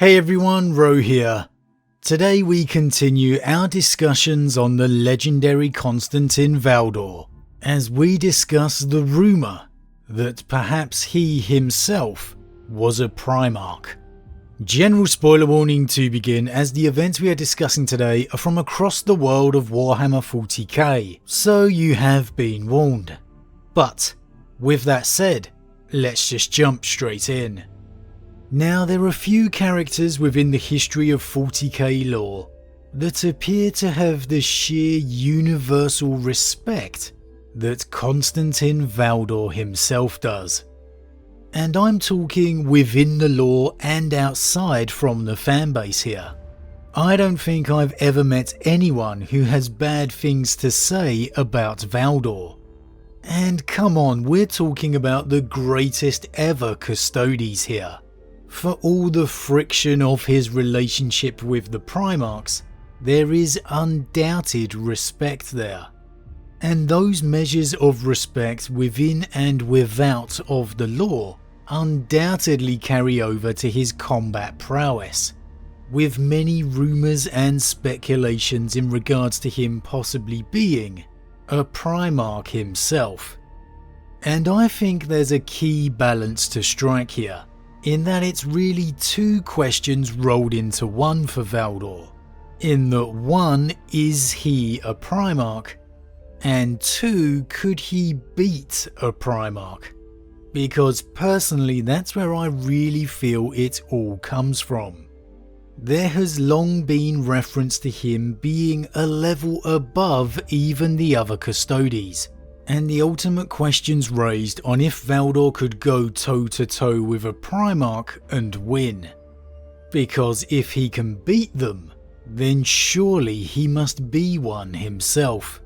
Hey everyone, Rho here. Today we continue our discussions on the legendary Constantin Valdor, as we discuss the rumour that perhaps he himself was a Primarch. General spoiler warning to begin, as the events we are discussing today are from across the world of Warhammer 40k, so you have been warned. But, with that said, let's just jump straight in. Now, there are few characters within the history of 40k lore that appear to have the sheer universal respect that Constantin Valdor himself does. And I'm talking within the lore and outside from the fanbase here. I don't think I've ever met anyone who has bad things to say about Valdor. And come on, we're talking about the greatest ever Custodes here. For all the friction of his relationship with the Primarchs, there is undoubted respect there. And those measures of respect within and without of the lore undoubtedly carry over to his combat prowess, with many rumours and speculations in regards to him possibly being a Primarch himself. And I think there's a key balance to strike here, in that it's really two questions rolled into one for Valdor, in that one, is he a Primarch, and two, could he beat a Primarch? Because personally that's where I really feel it all comes from. There has long been reference to him being a level above even the other Custodes, and the ultimate questions raised on if Valdor could go toe to toe with a Primarch and win. Because if he can beat them, then surely he must be one himself.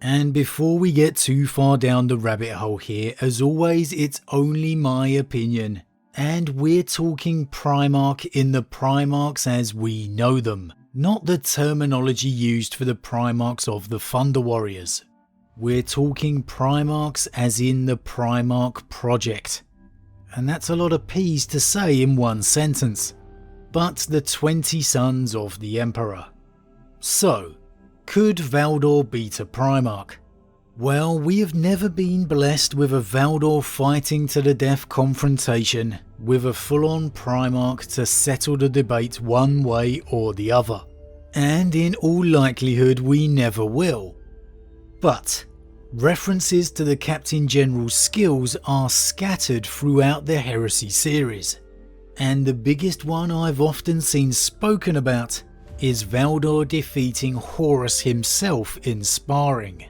And before we get too far down the rabbit hole here, as always it's only my opinion, and we're talking Primarch in the Primarchs as we know them, not the terminology used for the Primarchs of the Thunder Warriors. We're talking Primarchs as in the Primarch project. And that's a lot of P's to say in one sentence. But the 20 sons of the Emperor. So, could Valdor beat a Primarch? Well, we have never been blessed with a Valdor fighting to the death confrontation with a full-on Primarch to settle the debate one way or the other. And in all likelihood we never will. But references to the Captain General's skills are scattered throughout the Heresy series, and the biggest one I've often seen spoken about is Valdor defeating Horus himself in sparring.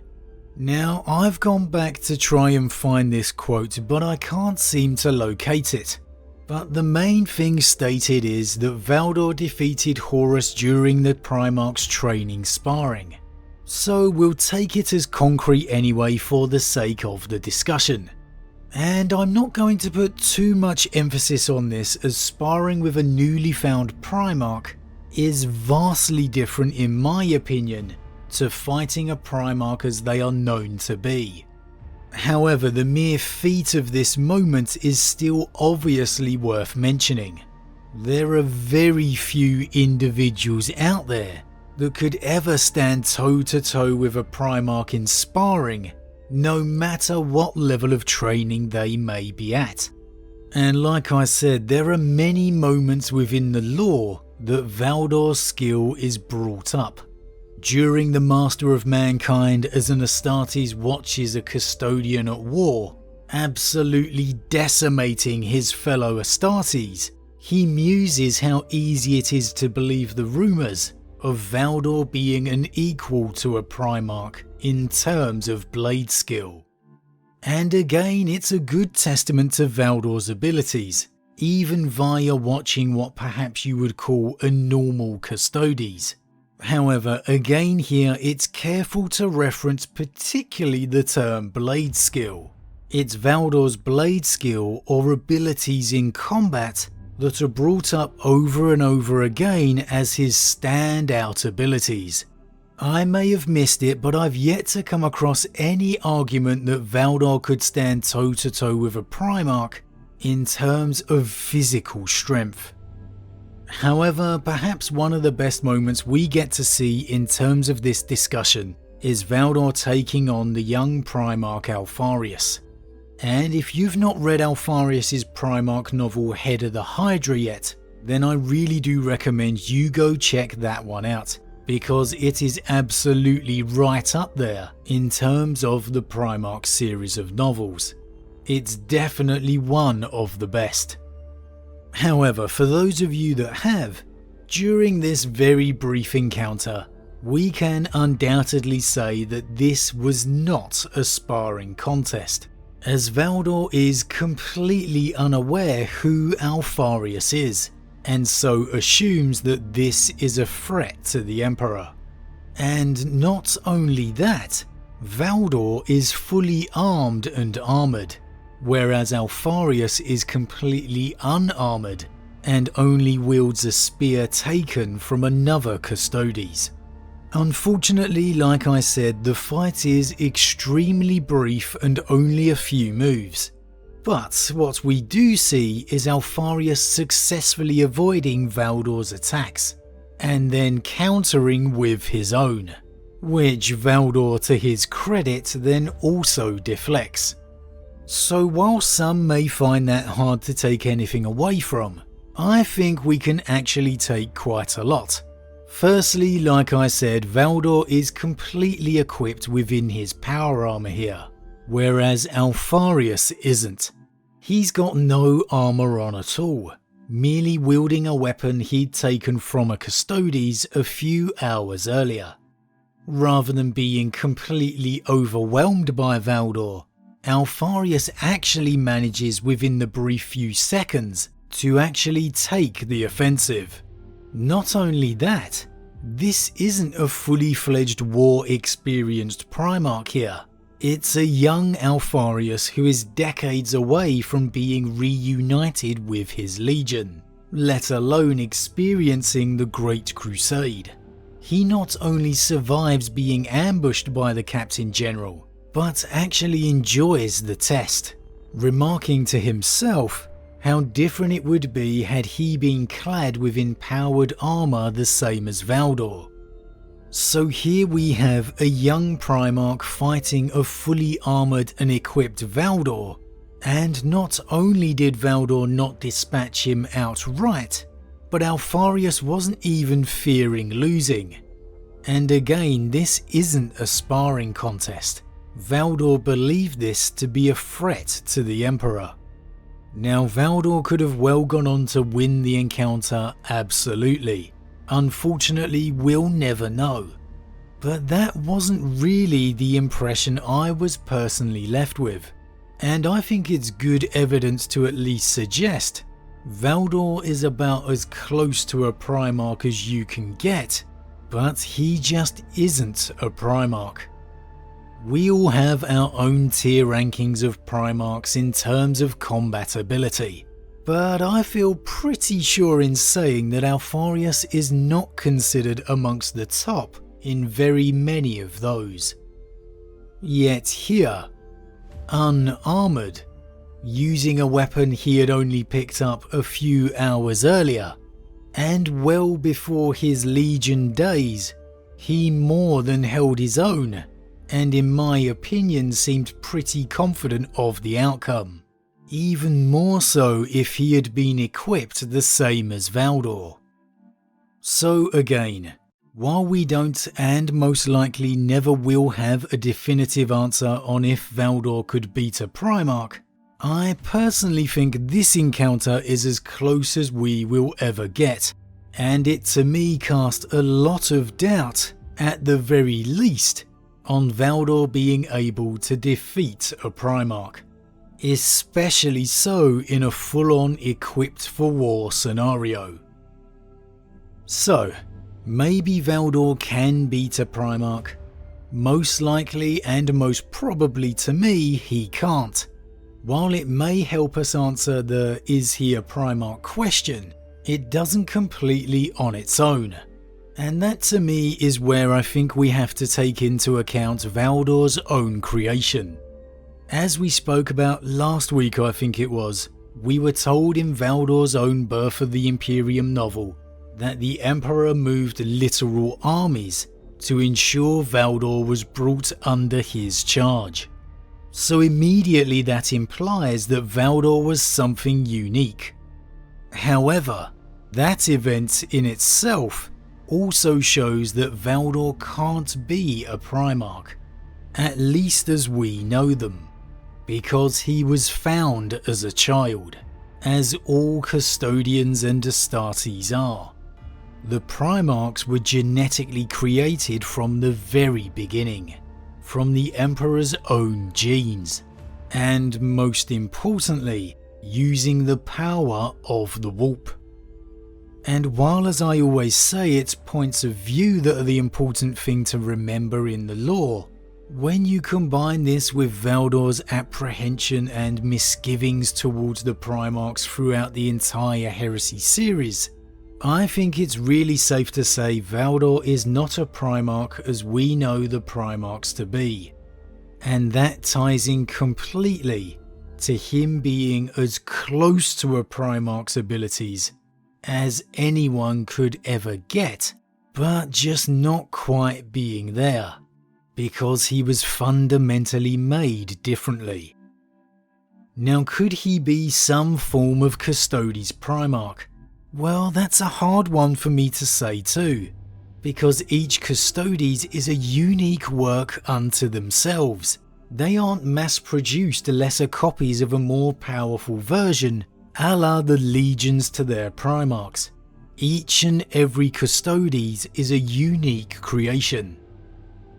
Now, I've gone back to try and find this quote, but I can't seem to locate it. But the main thing stated is that Valdor defeated Horus during the Primarch's training sparring. So we'll take it as concrete anyway for the sake of the discussion. And I'm not going to put too much emphasis on this, as sparring with a newly found Primarch is vastly different in my opinion to fighting a Primarch as they are known to be. However, the mere feat of this moment is still obviously worth mentioning. There are very few individuals out there that could ever stand toe to toe with a Primarch in sparring, no matter what level of training they may be at. And like I said, there are many moments within the lore that Valdor's skill is brought up. During the Master of Mankind, as an Astartes watches a custodian at war, absolutely decimating his fellow Astartes, he muses how easy it is to believe the rumours of Valdor being an equal to a Primarch in terms of blade skill. And again, it's a good testament to Valdor's abilities, even via watching what perhaps you would call a normal Custodes. However, again here it's careful to reference particularly the term blade skill. It's Valdor's blade skill or abilities in combat that are brought up over and over again as his standout abilities. I may have missed it, but I've yet to come across any argument that Valdor could stand toe to toe with a Primarch in terms of physical strength. However, perhaps one of the best moments we get to see in terms of this discussion is Valdor taking on the young Primarch Alfarius. And if you've not read Alfarius's Primarch novel Head of the Hydra yet, then I really do recommend you go check that one out, because it is absolutely right up there in terms of the Primarch series of novels. It's definitely one of the best. However, for those of you that have, during this very brief encounter, we can undoubtedly say that this was not a sparring contest, as Valdor is completely unaware who Alfarius is, and so assumes that this is a threat to the Emperor. And not only that, Valdor is fully armed and armoured, whereas Alfarius is completely unarmoured and only wields a spear taken from another Custodes. Unfortunately, like I said, the fight is extremely brief and only a few moves. But what we do see is Alfarius successfully avoiding Valdor's attacks, and then countering with his own, which Valdor, to his credit, then also deflects. So while some may find that hard to take anything away from, I think we can actually take quite a lot. Firstly, like I said, Valdor is completely equipped within his power armor here, whereas Alfarius isn't. He's got no armor on at all, merely wielding a weapon he'd taken from a Custodes a few hours earlier. Rather than being completely overwhelmed by Valdor, Alfarius actually manages within the brief few seconds to actually take the offensive. Not only that, this isn't a fully fledged war-experienced Primarch here. It's a young Alfarius who is decades away from being reunited with his legion, let alone experiencing the Great Crusade. He not only survives being ambushed by the Captain General, but actually enjoys the test, remarking to himself how different it would be had he been clad within powered armour the same as Valdor. So here we have a young Primarch fighting a fully armoured and equipped Valdor, and not only did Valdor not dispatch him outright, but Alfarius wasn't even fearing losing. And again, this isn't a sparring contest. Valdor believed this to be a threat to the Emperor. Now, Valdor could have well gone on to win the encounter, absolutely. Unfortunately, we'll never know. But that wasn't really the impression I was personally left with, and I think it's good evidence to at least suggest Valdor is about as close to a Primarch as you can get, but he just isn't a Primarch. We all have our own tier rankings of Primarchs in terms of combat ability, but I feel pretty sure in saying that Alfarius is not considered amongst the top in very many of those. Yet here, unarmoured, using a weapon he had only picked up a few hours earlier, and well before his Legion days, he more than held his own, and in my opinion seemed pretty confident of the outcome. Even more so if he had been equipped the same as Valdor. So again, while we don't and most likely never will have a definitive answer on if Valdor could beat a Primarch, I personally think this encounter is as close as we will ever get, and it to me cast a lot of doubt, at the very least, on Valdor being able to defeat a Primarch, especially so in a full-on equipped for war scenario. So, maybe Valdor can beat a Primarch. Most likely and most probably to me he can't. While it may help us answer the "is he a Primarch" question, it doesn't completely on its own. And that to me is where I think we have to take into account Valdor's own creation. As we spoke about last week, I think it was, we were told in Valdor's own Birth of the Imperium novel that the Emperor moved literal armies to ensure Valdor was brought under his charge. So immediately that implies that Valdor was something unique. However, that event in itself also shows that Valdor can't be a Primarch, at least as we know them, because he was found as a child, as all custodians and Astartes are. The Primarchs were genetically created from the very beginning, from the Emperor's own genes, and most importantly, using the power of the warp. And while, as I always say, it's points of view that are the important thing to remember in the lore, when you combine this with Valdor's apprehension and misgivings towards the Primarchs throughout the entire Heresy series, I think it's really safe to say Valdor is not a Primarch as we know the Primarchs to be. And that ties in completely to him being as close to a Primarch's abilities as anyone could ever get, but just not quite being there, because he was fundamentally made differently. Now, could he be some form of Custodes Primarch? Well, that's a hard one for me to say too, because each Custodes is a unique work unto themselves. They aren't mass-produced lesser copies of a more powerful version, a la the legions to their Primarchs. Each and every Custodes is a unique creation.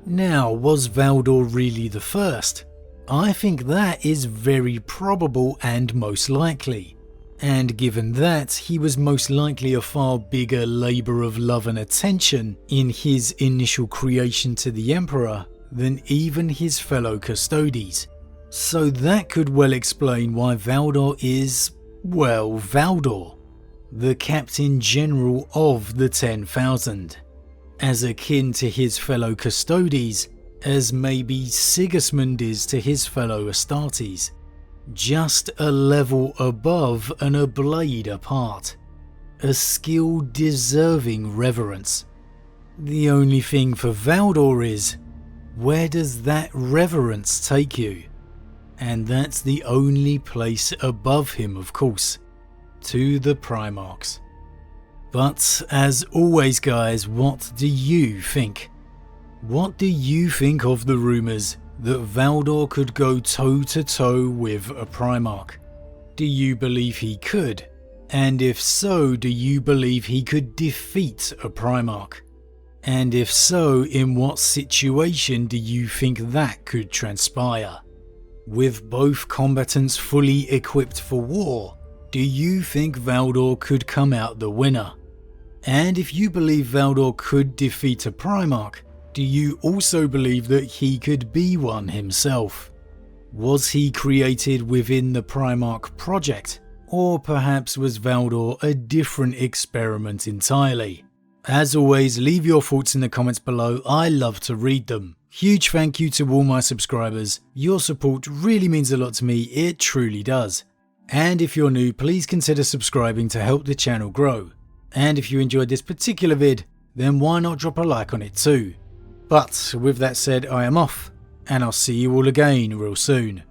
Now, was Valdor really the first? I think that is very probable and most likely. And given that, he was most likely a far bigger labour of love and attention in his initial creation to the Emperor than even his fellow Custodes. So that could well explain why Valdor is, well, Valdor, the Captain General of the 10,000, as akin to his fellow Custodes as maybe Sigismund is to his fellow Astartes, just a level above and a blade apart, a skill deserving reverence. The only thing for Valdor is, where does that reverence take you? And that's the only place above him, of course, to the Primarchs. But as always guys, what do you think? What do you think of the rumours that Valdor could go toe-to-toe with a Primarch? Do you believe he could? And if so, do you believe he could defeat a Primarch? And if so, in what situation do you think that could transpire? With both combatants fully equipped for war, do you think Valdor could come out the winner? And if you believe Valdor could defeat a Primarch, do you also believe that he could be one himself? Was he created within the Primarch project? Or perhaps was Valdor a different experiment entirely? As always, leave your thoughts in the comments below, I love to read them. Huge thank you to all my subscribers, your support really means a lot to me, it truly does. And if you're new, please consider subscribing to help the channel grow. And if you enjoyed this particular vid, then why not drop a like on it too. But with that said, I am off, and I'll see you all again real soon.